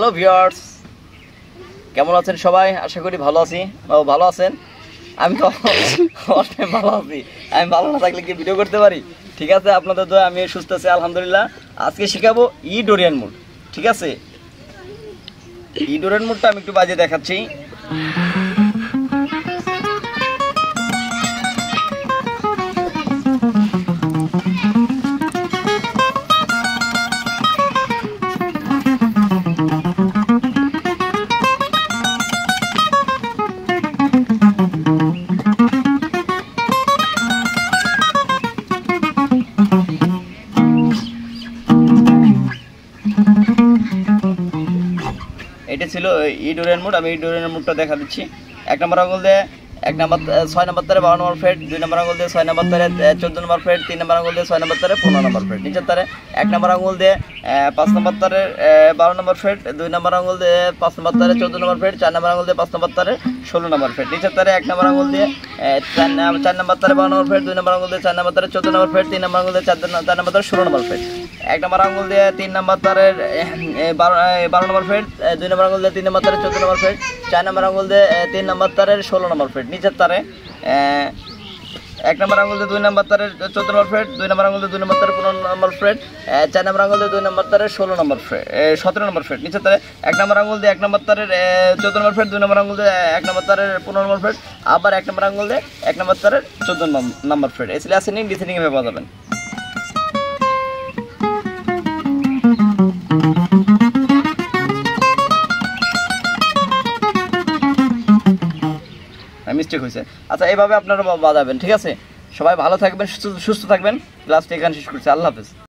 Hello viewers, কেমন আছেন সবাই? আশা করি ভালো আছি। ভালো আছেন? আমি তো অনেক ভালো আছি। আমি ভালো না থাকলে কি ভিডিও করতে পারি? ঠিক আছে, আপনাদের দোয়া আমি সুস্থ আছি আলহামদুলিল্লাহ। আজকে শেখাবো ডোরিয়ান মুড। ঠিক আছে, ডোরিয়ান মুডটা আমি একটু বাজিয়ে দেখাচ্ছি। এটা ছিল ডোরিয়ান মুড। আমি ডোরিয়ান মুডটা দেখা দিচ্ছি। 1 নম্বর আঙুল দিয়ে 6 নম্বর তারে 12 নম্বর ফ্রেট, 2 নম্বর আঙুল দিয়ে 6 নম্বর তারে 14 নম্বর ফ্রেট, 3 নম্বর আঙুল দিয়ে 6 নম্বর তারে 15 নম্বর ফ্রেট। নিচের তারে 1 নম্বর আঙুল দিয়ে 5 নম্বর তারে 12 নম্বর ফ্রেট, 2 নম্বর আঙুল দিয়ে 5 নম্বর তারে 14 নম্বর ফ্রেট, 4 নম্বর আঙুল দিয়ে 5 নম্বর তারে 16 নম্বর ফ্রেট। নিচের তারে 1 নম্বর আঙুল দিয়ে 4 নম্বর তারে 12 নম্বর ফ্রেট, 2 নম্বর আঙুল দিয়ে 4 নম্বর তারে 14 নম্বর ফ্রেট, 3 নম্বর আঙুল দিয়ে 4 নম্বর তারে 16 নম্বর ফ্রেট। 1 নম্বর আঙুল দিয়ে 3 নম্বর তারের 12 নম্বর ফ্রেট, 2 নম্বর আঙুল দিয়ে 3 নম্বর তারে 14 নম্বর ফ্রেট, 4 নম্বর আঙুল দিয়ে 3 নম্বর তারের 16 নম্বর ফ্রেট। নিচের তারে 1 নম্বর আঙুল দিয়ে 2 নম্বর তারের 14 নম্বর ফ্রেট, 2 নম্বর আঙুল দিয়ে 2 নম্বর তারের 15 নম্বর ফ্রেট, 4 নম্বর আঙুল দিয়ে 2 নম্বর তারের 16 নম্বর ফ্রেট, 17 নম্বর ফ্রেট। নিচের তারে 1 নম্বর আঙুল দিয়ে 1 নম্বর তারের 14 নম্বর ফ্রেট, 2 নম্বর আঙুল দিয়ে 1 নম্বর তারের 15 নম্বর ফ্রেট, আবার 1 নম্বর আঙুল দিয়ে 1 নম্বর তারের 14 নম্বর ফ্রেট। এসলে আসেনিং ডিসেন্ডিং এভাবে বাজাবেন। মিস্টেক হয়েছে। আচ্ছা, এইভাবে আপনারা বাজাবেন। ঠিক আছে, সবাই ভালো থাকবেন, সুস্থ থাকবেন। ক্লাসটা এখানে শেষ করছি। আল্লাহ হাফেজ।